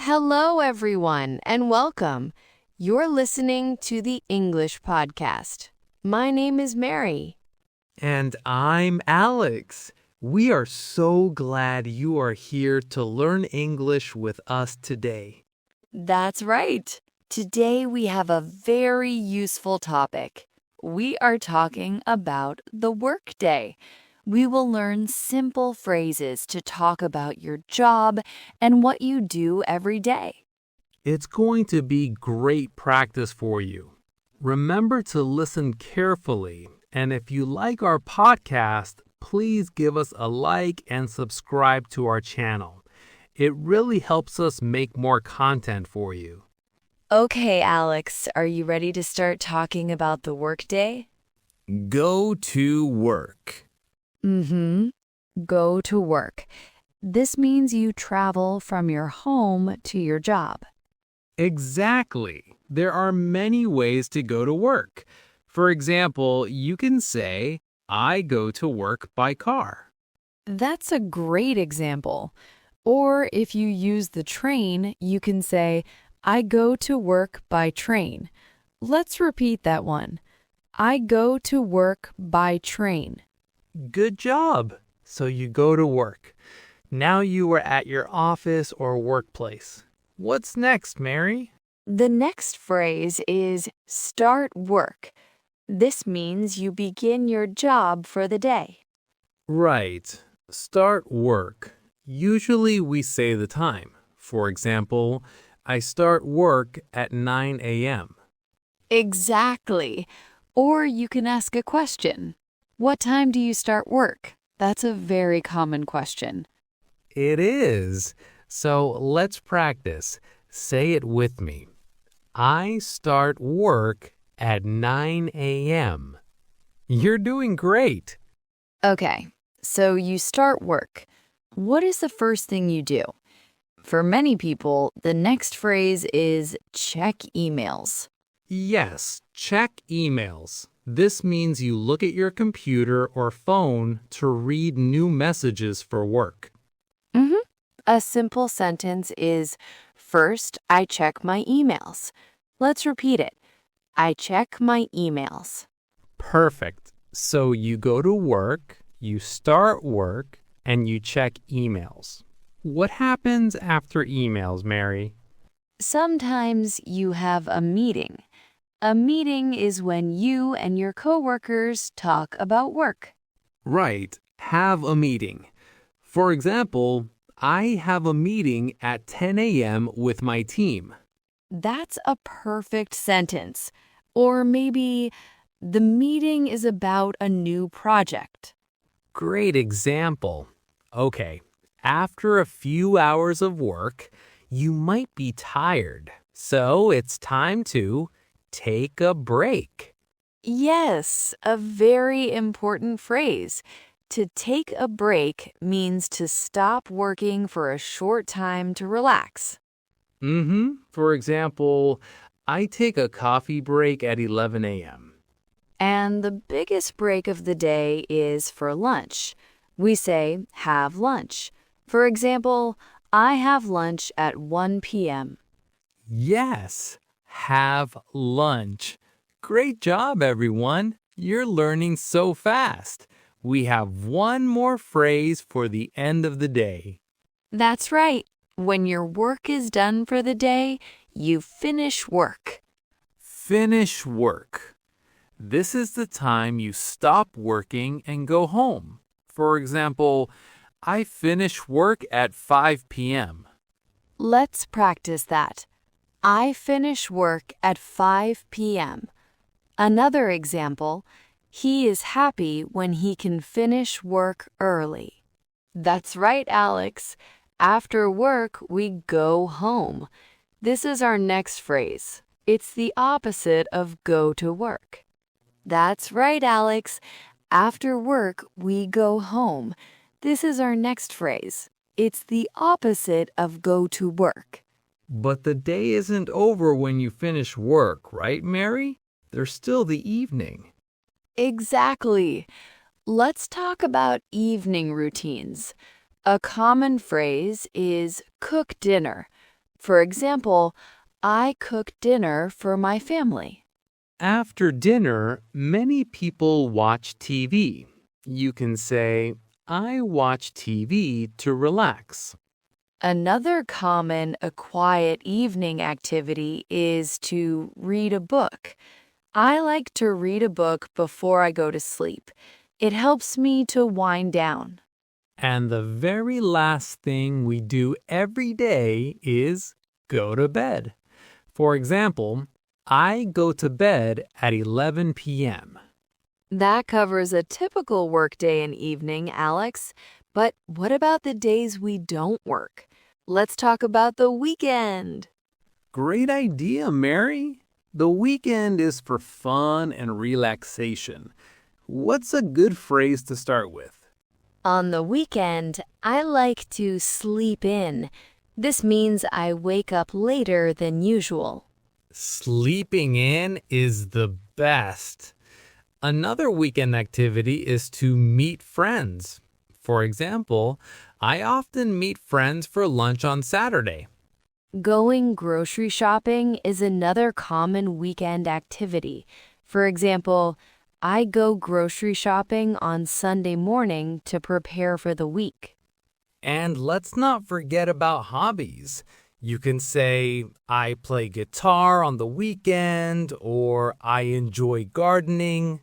Hello, everyone, and welcome. You're listening to the English podcast. My name is Mary. And I'm Alex. We are so glad you are here to learn English with us today. That's right. Today we have a very useful topic. We are talking about the workday. We will learn simple phrases to talk about your job and what you do every day. It's going to be great practice for you. Remember to listen carefully, and if you like our podcast, please give us a like and subscribe to our channel. It really helps us make more content for you. Okay, Alex, are you ready to start talking about the workday? Go to work. Go to work. This means you travel from your home to your job. Exactly. There are many ways to go to work. For example, you can say, I go to work by car. That's a great example. Or if you use the train, you can say, I go to work by train. Let's repeat that one. I go to work by train. Good job. So you go to work. Now you are at your office or workplace. What's next, Mary? The next phrase is start work. This means you begin your job for the day. Right. Start work. Usually we say the time. For example, I start work at 9 a.m. Exactly. Or you can ask a question. What time do you start work? That's a very common question. It is. So let's practice. Say it with me. I start work at 9 a.m. You're doing great. Okay, so you start work. What is the first thing you do? For many people, the next phrase is check emails. Yes, check emails. This means you look at your computer or phone to read new messages for work. A simple sentence is, first, I check my emails. Let's repeat it. I check my emails. Perfect. So you go to work, you start work, and you check emails. What happens after emails, Mary? Sometimes you have a meeting. A meeting is when you and your coworkers talk about work. Right, have a meeting. For example, I have a meeting at 10 a.m. with my team. That's a perfect sentence. Or maybe, the meeting is about a new project. Great example. Okay, after a few hours of work, you might be tired. So it's time to take a break. Yes, a very important phrase. To take a break means to stop working for a short time to relax. For example, I take a coffee break at 11 a.m. And the biggest break of the day is for lunch. We say, have lunch. For example, I have lunch at 1 p.m. Yes, have lunch. Great job, everyone. You're learning so fast. We have one more phrase for the end of the day. That's right. When your work is done for the day, you finish work. Finish work. This is the time you stop working and go home. For example, I finish work at 5 p.m. Let's practice that. I finish work at 5 p.m. Another example, he is happy when he can finish work early. That's right, Alex. After work, we go home. This is our next phrase. It's the opposite of go to work. That's right, Alex. After work, we go home. This is our next phrase. It's the opposite of go to work. But the day isn't over when you finish work, right, Mary? There's still the evening. Exactly. Let's talk about evening routines. A common phrase is cook dinner. For example, I cook dinner for my family. After dinner, many people watch TV. You can say, I watch TV to relax. Another common a quiet evening activity is to read a book. I like to read a book before I go to sleep. It helps me to wind down. And the very last thing we do every day is go to bed. For example, I go to bed at 11 p.m. That covers a typical workday and evening, Alex. But what about the days we don't work? Let's talk about the weekend. Great idea, Mary. The weekend is for fun and relaxation. What's a good phrase to start with? On the weekend, I like to sleep in. This means I wake up later than usual. Sleeping in is the best. Another weekend activity is to meet friends. For example, I often meet friends for lunch on Saturday. Going grocery shopping is another common weekend activity. For example, I go grocery shopping on Sunday morning to prepare for the week. And let's not forget about hobbies. You can say, I play guitar on the weekend, or I enjoy gardening.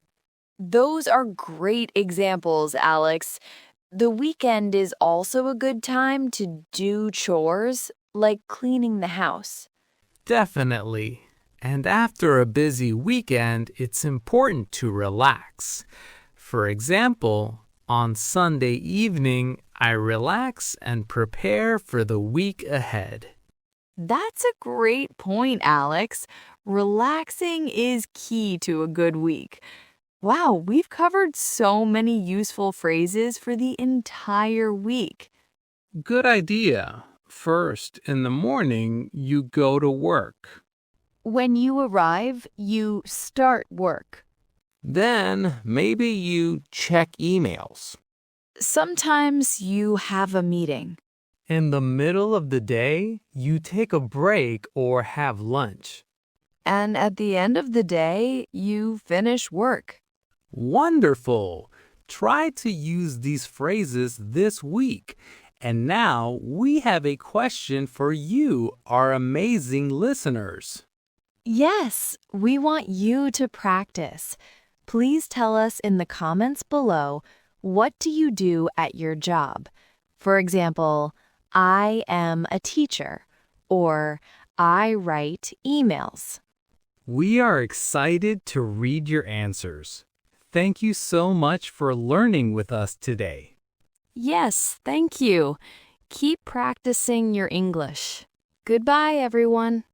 Those are great examples, Alex. The weekend is also a good time to do chores, like cleaning the house. Definitely. And after a busy weekend, it's important to relax. For example, on Sunday evening, I relax and prepare for the week ahead. That's a great point, Alex. Relaxing is key to a good week. Wow, we've covered so many useful phrases for the entire week. Good idea. First, in the morning, you go to work. When you arrive, you start work. Then, maybe you check emails. Sometimes you have a meeting. In the middle of the day, you take a break or have lunch. And at the end of the day, you finish work. Wonderful! Try to use these phrases this week. And now we have a question for you, our amazing listeners. Yes, we want you to practice. Please tell us in the comments below, what do you do at your job? For example, I am a teacher, or I write emails. We are excited to read your answers. Thank you so much for learning with us today. Yes, thank you. Keep practicing your English. Goodbye, everyone.